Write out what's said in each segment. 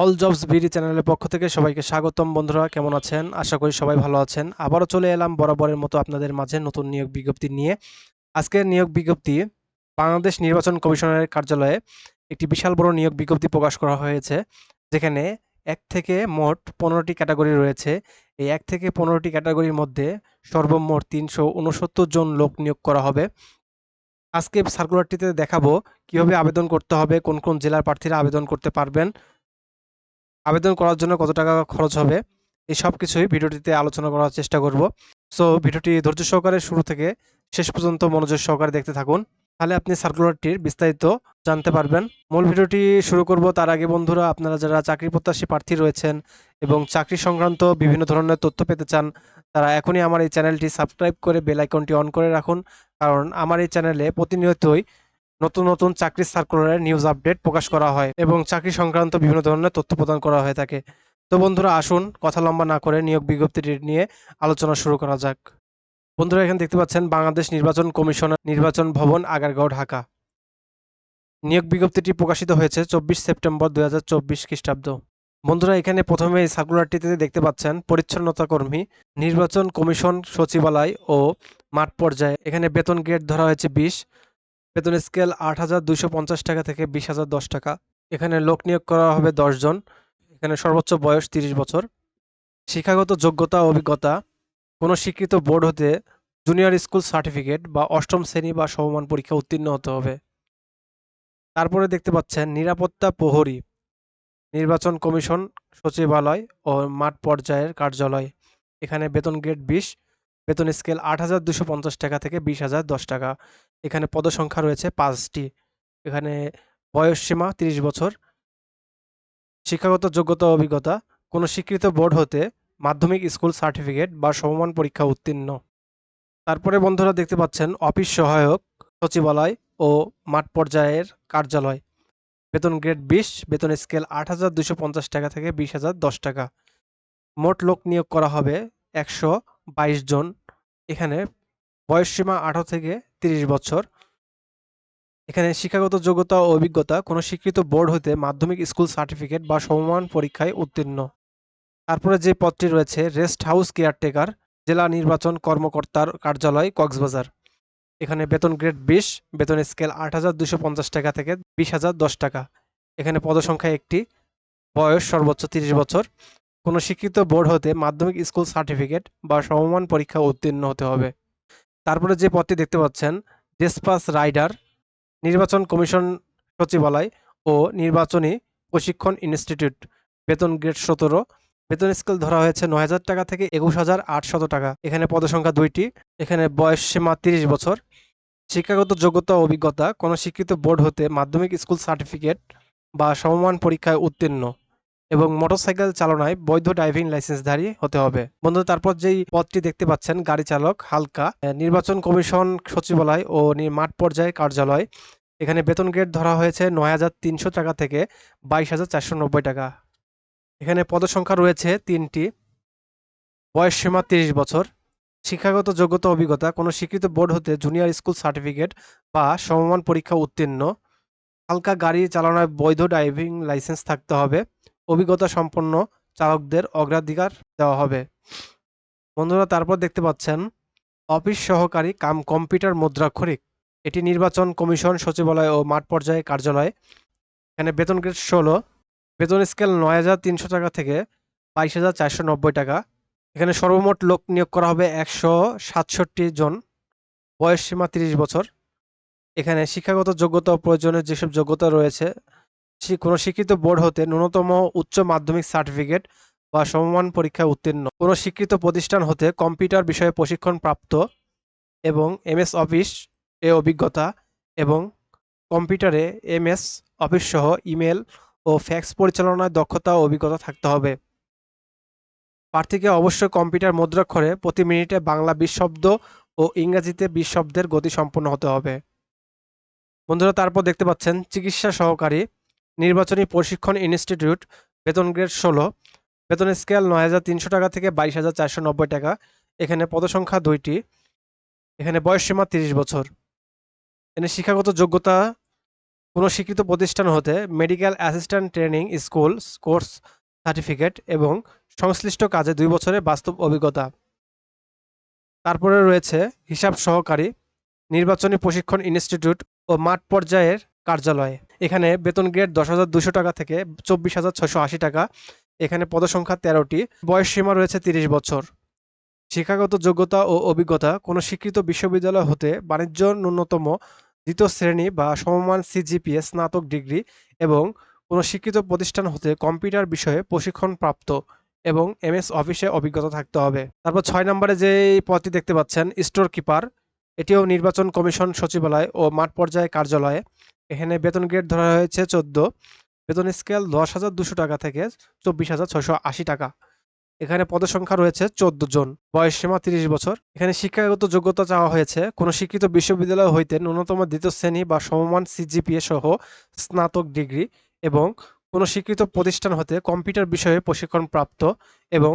All jobs BD চ্যানেলের পক্ষ থেকে সবাইকে স্বাগতম। বন্ধুরা কেমন আছেন? আশা করি সবাই ভালো আছেন। আবারও চলে এলাম বরাবরের মতো আপনাদের মাঝে নতুন নিয়োগ বিজ্ঞপ্তি নিয়ে। আজকের নিয়োগ বিজ্ঞপ্তি বাংলাদেশ নির্বাচন কমিশনের কার্যালয়ে একটি বিশাল বড় নিয়োগ বিজ্ঞপ্তি প্রকাশ করা হয়েছে, যেখানে ১ থেকে মোট ১৫টি ক্যাটাগরি রয়েছে। এই ১ থেকে ১৫টি ক্যাটাগরির মধ্যে সর্বমোট ৩৬৯ জন লোক নিয়োগ করা হবে। আজকে সার্কুলারটিতে দেখাবো কিভাবে আবেদন করতে হবে, কোন কোন জেলার প্রার্থীরা আবেদন করতে পারবেন, আবেদন করার জন্য কত টাকা খরচ হবে, এই সব কিছুই ভিডিওটিতে আলোচনা করার চেষ্টা করব। সো ভিডিওটি ধৈর্য সহকারে শুরু থেকে শেষ পর্যন্ত মনোযোগ সহকারে দেখতে থাকুন, তাহলে আপনি সার্কুলারটির বিস্তারিত জানতে পারবেন। মূল ভিডিওটি শুরু করব তার আগে বন্ধুরা, আপনারা যারা চাকরি প্রত্যাশী প্রার্থী রয়েছেন এবং চাকরি সংক্রান্ত বিভিন্ন ধরনের তথ্য পেতে চান, তারা এখনই আমার এই চ্যানেলটি সাবস্ক্রাইব করে বেল আইকনটি অন করে রাখুন, কারণ আমার এই চ্যানেলে প্রতিনিয়তই নতুন নতুন চাকরির সার্কুলারের নিউজ আপডেট প্রকাশ করা হয় এবং চাকরি সংক্রান্ত বিভিন্ন ধরনের তথ্য প্রদান করা হয়ে থাকে। তো বন্ধুরা আসুন কথা লম্বা না করে নিয়োগ বিজ্ঞপ্তিটি নিয়ে আলোচনা শুরু করা যাক। বন্ধুরা এখানে দেখতে পাচ্ছেন বাংলাদেশ নির্বাচন কমিশন, নির্বাচন ভবন, আগারগাঁও, ঢাকা। নিয়োগ বিজ্ঞপ্তিটি প্রকাশিত হয়েছে ২৪ সেপ্টেম্বর ২০২৪ খ্রিস্টাব্দ। বন্ধুরা এখানে প্রথমে এই সার্কুলারটিতে দেখতে পাচ্ছেন পরিচ্ছন্নতা কর্মী, নির্বাচন কমিশন সচিবালয় ও মাঠ পর্যায়ে। এখানে বেতন গ্রেড ধরা হয়েছে ২০, বেতন স্কেল ৮,২৫০ টাকা থেকে ২০,০১০ টাকা। এখানে লোক নিয়োগ করা হবে ১০ জন। এখানে সর্বোচ্চ বয়স ৩০ বছর। শিক্ষাগত যোগ্যতা ও অভিজ্ঞতা কোনো স্বীকৃত বোর্ড হতে জুনিয়র স্কুল সার্টিফিকেট বা অষ্টম শ্রেণী বা সমমান পরীক্ষা উত্তীর্ণ হতে হবে। তারপরে দেখতে পাচ্ছেন নিরাপত্তা প্রহরী, নির্বাচন কমিশন সচিবালয় ও মাঠ পর্যায়ের কার্যালয়। এখানে বেতন গ্রেড ২০, বেতন স্কেল ৮,২৫০ টাকা থেকে ২০,০১০ টাকা। এখানে পদসংখ্যা রয়েছে ৫টি। এখানে বয়স সীমা ৩০ বছর। শিক্ষাগত যোগ্যতা ও অভিজ্ঞতা কোনো স্বীকৃত বোর্ড হতে মাধ্যমিক স্কুল সার্টিফিকেট বা সমমান পরীক্ষা উত্তীর্ণ। তারপরে বন্ধুরা দেখতে পাচ্ছেন অফিস সহায়ক সচিবালয় ও মাঠ পর্যায়ের কার্যালয়। বেতন গ্রেড ২০, বেতন স্কেল ৮,২৫০ টাকা থেকে ২০,০১০ টাকা। মোট লোক নিয়োগ করা হবে ১২২ জন। এখানে বয়সসীমা ১৮ থেকে ৩০ বছর। এখানে শিক্ষাগত যোগ্যতা ও অভিজ্ঞতা কোনো স্বীকৃত বোর্ড হতে মাধ্যমিক স্কুল সার্টিফিকেট বা সমমান পরীক্ষায় উত্তীর্ণ। তারপরে যে পদটি রয়েছে রেস্ট হাউস কেয়ারটেকার, জেলা নির্বাচন কর্মকর্তার কার্যালয়, কক্সবাজার। এখানে বেতন গ্রেড ২০, বেতন স্কেল ৮,২৫০ টাকা থেকে ২০,০১০ টাকা। এখানে পদসংখ্যা ১টি, বয়স সর্বোচ্চ ৩০ বছর। কোনো স্বীকৃত বোর্ড হতে মাধ্যমিক স্কুল সার্টিফিকেট বা সমমান পরীক্ষা উত্তীর্ণ হতে হবে। তারপরে যে পদটি দেখতে পাচ্ছেন ডেসপাস রাইডার, নির্বাচন কমিশন সচিবালয় ও নির্বাচনী প্রশিক্ষণ ইনস্টিটিউট। বেতন গ্রেড ১৭, বেতন স্কেল ধরা হয়েছে ৯,০০০ টাকা থেকে ২১,৮০০ টাকা। এখানে পদসংখ্যা ২টি। এখানে বয়স সীমা ৩০ বছর। শিক্ষাগত যোগ্যতা ও অভিজ্ঞতা কোনো স্বীকৃত বোর্ড হতে মাধ্যমিক স্কুল সার্টিফিকেট বা সমমান পরীক্ষায় উত্তীর্ণ এবং মোটরসাইকেল চালনায় বৈধ ড্রাইভিং লাইসেন্সধারী হতে হবে। বন্ধু তারপর যেই পদটি দেখতে পাচ্ছেন গাড়ি চালক হালকা, নির্বাচন কমিশন সচিবালয় ও মাঠ পর্যায়ে কার্যালয়। এখানে বেতন গ্রেড ধরা হয়েছে ৯,৩০০ টাকা থেকে ২২,৪৯০ টাকা। এখানে পদসংখ্যা রয়েছে ৩টি। বয়স সীমা ৩০ বছর। শিক্ষাগত যোগ্যতা অভিজ্ঞতা কোনো স্বীকৃত বোর্ড হতে জুনিয়র স্কুল সার্টিফিকেট বা সমমান পরীক্ষা উত্তীর্ণ। হালকা গাড়ি চালানোর বৈধ ড্রাইভিং লাইসেন্স থাকতে হবে। অভিজ্ঞতা সম্পন্ন চালকদের অগ্রাধিকার দেওয়া হবে। বন্ধুরা তারপর দেখতে পাচ্ছেন অফিস সহকারী কাম কম্পিউটার মুদ্রাক্ষরিক। এটি নির্বাচন কমিশন সচিবালয় ও মাঠ পর্যায়ে কার্যালয়। এখানে বেতন গ্রেড ১৬, বেতন স্কেল ৯,৩০০ টাকা থেকে ২২,৪৯০ টাকা। এখানে সর্বমোট লোক নিয়োগ করা হবে ১৬৭ জন। বয়স সীমা ৩০ বছর। এখানে শিক্ষাগত যোগ্যতা ও প্রয়োজনীয় যেসব যোগ্যতা রয়েছে, কোনো স্বীকৃত বোর্ড হতে ন্যূনতম উচ্চ মাধ্যমিক সার্টিফিকেট বা সমমান পরীক্ষায় উত্তীর্ণ, কোনো স্বীকৃত প্রতিষ্ঠান হতে কম্পিউটার বিষয়ে প্রশিক্ষণ প্রাপ্ত এবং এমএস অফিস এ অভিজ্ঞতা এবং কম্পিউটারে এমএস অফিস সহ ইমেল ও ফ্যাক্স পরিচালনায় দক্ষতা ও অভিজ্ঞতা থাকতে হবে। প্রার্থীকে অবশ্যই কম্পিউটার মুদ্রাক্ষরে প্রতি মিনিটে বাংলা ২০ শব্দ ও ইংরেজিতে ২০ শব্দের গতি সম্পন্ন হতে হবে। বন্ধুরা তারপর দেখতে পাচ্ছেন চিকিৎসা সহকারী, নির্বাচনী প্রশিক্ষণ ইনস্টিটিউট। বেতন গ্রেড ১৬, বেতন স্কেল ৯,৩০০ টাকা থেকে ২২,৪৯০ টাকা। এখানে পদসংখ্যা ২টি। এখানে বয়স সীমা ৩০ বছর। এখানে শিক্ষাগত যোগ্যতা কোনো স্বীকৃত প্রতিষ্ঠান হতে medical assistant training school course certificate এবং সংশ্লিষ্ট কাজে 2 বছরের বাস্তব অভিজ্ঞতা। তারপরে রয়েছে হিসাব সহকারী, নির্বাচনী প্রশিক্ষণ ইনস্টিটিউট ও মাঠ পর্যায়ের কার্যালয়। এখানে বেতন গ্রেড 10,200 টাকা থেকে 24,680 টাকা। এখানে পদসংখ্যা 13টি। বয়স সীমা রয়েছে 30 বছর। শিক্ষাগত যোগ্যতা ও অভিজ্ঞতা কোনো স্বীকৃত বিশ্ববিদ্যালয় হতে বাণিজ্য ন্যূনতম দ্বিতীয় শ্রেণী বা সমমান সিজিপিএ স্নাতক ডিগ্রি এবং কোনো স্বীকৃত প্রতিষ্ঠান হতে কম্পিউটার বিষয়ে প্রশিক্ষণপ্রাপ্ত এবং এমএস অফিসে অভিজ্ঞতা থাকতে হবে। তারপর 6 নম্বরে যে পদটি দেখতে পাচ্ছেন স্টোর কিপার, এটিও নির্বাচন কমিশন সচিবালয় ও মাঠ পর্যায়ে কার্যালয়ে। এখানে বেতন গ্রেড ধরা হয়েছে 14, বেতন স্কেল 10,200 টাকা থেকে 24,680 টাকা। এখানে পদসংখ্যা রয়েছে 14 জন। বয়স সীমা 30 বছর। এখানে শিক্ষাগত যোগ্যতা চাওয়া হয়েছে কোনো স্বীকৃত বিশ্ববিদ্যালয় হইতে ন্যূনতম দ্বিতীয় শ্রেণী বা সমমান সিজিপিএ সহ স্নাতক ডিগ্রি এবং কোনো স্বীকৃত প্রতিষ্ঠান হতে কম্পিউটার বিষয়ে প্রশিক্ষণপ্রাপ্ত এবং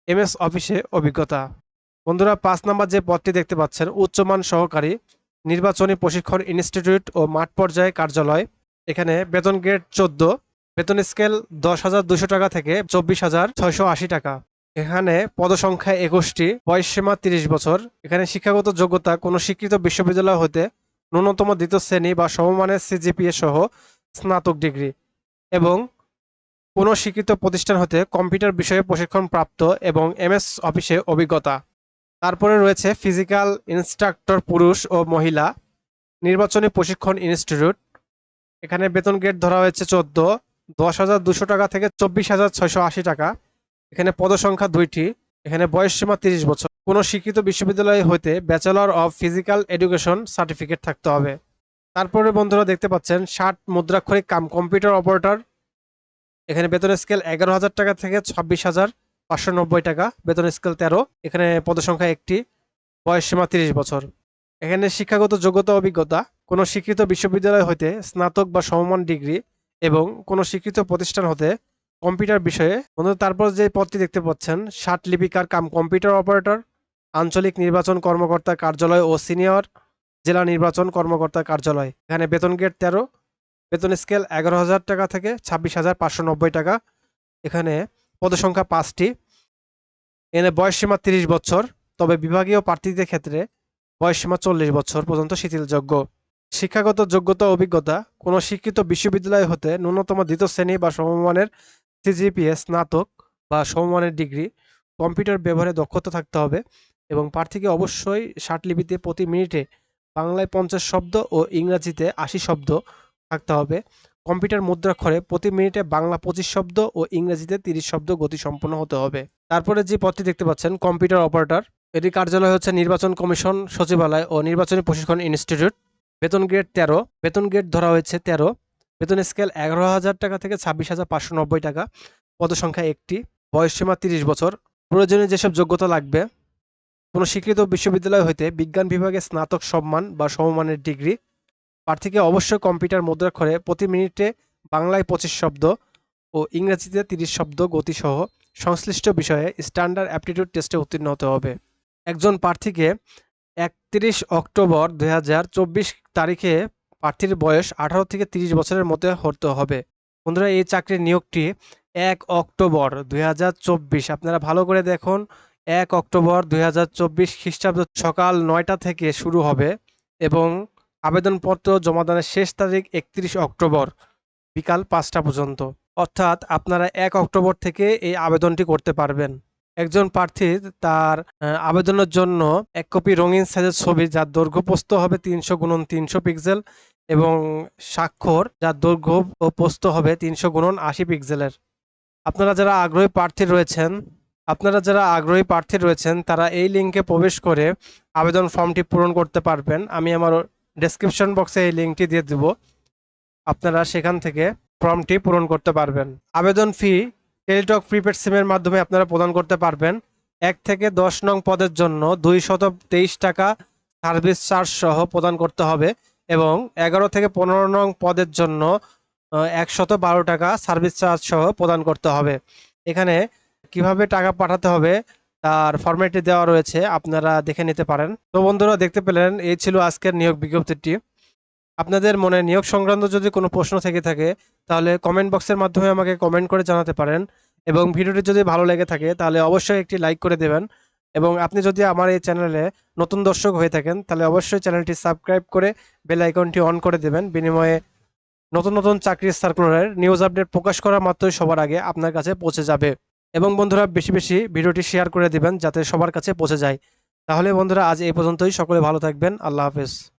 এমএস অফিসে অভিজ্ঞতা। বন্ধুরা 5 নম্বর যে পদটি দেখতে পাচ্ছেন উচ্চমান সহকারী, নির্বাচনী প্রশিক্ষণ ইনস্টিটিউট ও মাঠ পর্যায়ে কার্যালয়। এখানে বেতন গ্রেড 14, বেতন স্কেল 10,200 টাকা থেকে 24,680 টাকা। এখানে পদসংখ্যা 21টি। বয়স সীমা 30 বছর। এখানে শিক্ষাগত যোগ্যতা কোনো স্বীকৃত বিশ্ববিদ্যালয় হতে ন্যূনতম দ্বিতীয় শ্রেণী বা সমমানের সিজিপিএ সহ স্নাতক ডিগ্রি এবং কোনো স্বীকৃত প্রতিষ্ঠান হতে কম্পিউটার বিষয়ে প্রশিক্ষণপ্রাপ্ত এবং এমএস অফিসে অভিজ্ঞতা। তারপরে রয়েছে ফিজিক্যাল ইনস্ট্রাক্টর পুরুষ ও মহিলা, নির্বাচনী প্রশিক্ষণ ইনস্টিটিউট। এখানে বেতন গ্রেড ধরা হয়েছে 14, 10,200 টাকা থেকে 24,680 টাকা। এখানে পদসংখ্যা 2টি। এখানে বয়স সীমা 30 বছর। কোনো স্বীকৃত বিশ্ববিদ্যালয় হইতে bachelor of physical education certificate থাকতে হবে। তারপরে বন্ধুরা দেখতে পাচ্ছেন 60 মুদ্রাক্ষরিক কাম কম্পিউটার অপারেটর। এখানে বেতন স্কেল 11,000 টাকা থেকে 26,590 টাকা। বেতন স্কেল 13। এখানে পদসংখ্যা 1টি। বয়স সীমা 30 বছর। এখানে শিক্ষাগত যোগ্যতা অভিজ্ঞতা কোনো স্বীকৃত বিশ্ববিদ্যালয় হতে স্নাতক বা সমমান ডিগ্রি এবং কোনো স্বীকৃত প্রতিষ্ঠান হতে কম্পিউটার বিষয়ে। বন্ধুরা তারপর যে পদটি দেখতে পাচ্ছেন 60 লিপিকার কাম কম্পিউটার অপারেটর, আঞ্চলিক নির্বাচন কর্মকর্তা কার্যালয় ও সিনিয়র জেলা নির্বাচন কর্মকর্তা কার্যালয়। এখানে বেতন গ্রেড 13, বেতন স্কেল 11,000 টাকা থেকে 26,590 টাকা। এখানে পদসংখ্যা 5টি। এখানে বয়স সীমা 30 বছর, তবে বিভাগীয় প্রার্থীদের ক্ষেত্রে বয়সসীমা 40 বছর পর্যন্ত শিথিলযোগ্য। শিক্ষাগত যোগ্যতা অভিজ্ঞতা কোনো স্বীকৃত বিশ্ববিদ্যালয় হতে ন্যূনতম দ্বিতীয় শ্রেণী বা সমমানের সিজিপিএ স্নাতক বা সমমানের ডিগ্রি, কম্পিউটার ব্যবহারে দক্ষতা থাকতে হবে এবং প্রার্থীকে অবশ্যই 60 লিপিতে প্রতি মিনিটে বাংলায় 50 শব্দ ও ইংরাজিতে 80 শব্দ থাকতে হবে। কম্পিউটার মুদ্রাক্ষরে প্রতি মিনিটে বাংলা 25 শব্দ ও ইংরেজিতে 30 শব্দ গতিসম্পন্ন হতে হবে। তারপরে যে পদটি দেখতে পাচ্ছেন কম্পিউটার অপারেটর, এটি কার্যালয় হচ্ছে নির্বাচন কমিশন সচিবালয় ও নির্বাচনী প্রশিক্ষণ ইনস্টিটিউট। বেতন গ্রেড 13, বেতন গ্রেড ধরা হয়েছে 13, বেতন স্কেল 11,000 টাকা থেকে 26,590 টাকা। পদসংখ্যা 1টি। বয়স সীমা 30 বছর। প্রয়োজনীয় যেসব যোগ্যতা লাগবে কোনো স্বীকৃত বিশ্ববিদ্যালয় হইতে বিজ্ঞান বিভাগে স্নাতক সম্মান বা সমমানের ডিগ্রি। প্রার্থীকে অবশ্যই কম্পিউটার মুদ্রাক্ষরে প্রতি মিনিটে বাংলায় 25 শব্দ ও ইংরেজিতে 30 শব্দ গতিসহ সংশ্লিষ্ট বিষয়ে স্ট্যান্ডার্ড অ্যাপটিটিউড টেস্টে উত্তীর্ণ হতে হবে। একজন প্রার্থীকে 31 অক্টোবর 2024 তারিখে প্রার্থীর বয়স 18 থেকে 30 বছরের মধ্যে হতে হবে। বন্ধুরা এই চাকরির নিয়োগটি 1 অক্টোবর 2024, আপনারা ভালো করে দেখুন, 1 অক্টোবর 2024 খ্রিস্টাব্দ সকাল 9টা থেকে শুরু হবে এবং আবেদনপত্র জমাদানের শেষ তারিখ 31 অক্টোবর বিকাল 5টা পর্যন্ত। অর্থাৎ আপনারা 1 অক্টোবর থেকে এই আবেদনটি করতে পারবেন। একজন প্রার্থী তার আবেদনের জন্য 1 কপি রঙিন সাইজের ছবি যার দৈর্ঘ্য প্রস্থ হবে 300 × 300 পিক্সেল এবং স্বাক্ষর যার দৈর্ঘ্য ও প্রস্থ হবে 300 × 80 পিক্সেলের। আপনারা যারা আগ্রহী প্রার্থী রয়েছেন তারা এই লিঙ্কে প্রবেশ করে আবেদন ফর্মটি পূরণ করতে পারবেন। আমি আমার ডেসক্রিপশন বক্সে এই লিঙ্কটি দিয়ে দেব, আপনারা সেখান থেকে ফর্মটি পূরণ করতে পারবেন। আবেদন ফি টেলিটক প্রিপেড সিমের মাধ্যমে আপনারা প্রদান করতে পারবেন। 1 থেকে 10 নং পদের জন্য 223 টাকা সার্ভিস চার্জ সহ প্রদান করতে হবে এবং 11 থেকে 15 নং পদের জন্য 112 টাকা সার্ভিস চার্জ সহ প্রদান করতে হবে। এখানে কিভাবে টাকা পাঠাতে হবে তার ফরম্যাটে দেওয়া রয়েছে, আপনারা দেখে নিতে পারেন। তো বন্ধুরা দেখতে পেলেন এই ছিল আজকের নিয়োগ বিজ্ঞপ্তিটি। আপনাদের মনে নিয়োগ সংক্রান্ত যদি কোনো প্রশ্ন থেকে থাকে তাহলে কমেন্ট বক্সের মাধ্যমে আমাকে কমেন্ট করে জানাতে পারেন এবং ভিডিওটি যদি ভালো লেগে থাকে তাহলে অবশ্যই একটি লাইক করে দেবেন এবং আপনি যদি আমার এই চ্যানেলে নতুন দর্শক হয়ে থাকেন তাহলে অবশ্যই চ্যানেলটি সাবস্ক্রাইব করে বেল আইকনটি অন করে দেবেন। বিনিময়ে নতুন নতুন চাকরির সার্কুলারের নিউজ আপডেট প্রকাশ করা মাত্রই সবার আগে আপনার কাছে পৌঁছে যাবে। এবং বন্ধুরা বেশি বেশি ভিডিওটি শেয়ার করে দিবেন যাতে সবার কাছে পৌঁছে যায়। তাহলে বন্ধুরা আজ এই পর্যন্তই, সকলে ভালো থাকবেন। আল্লাহ হাফেজ।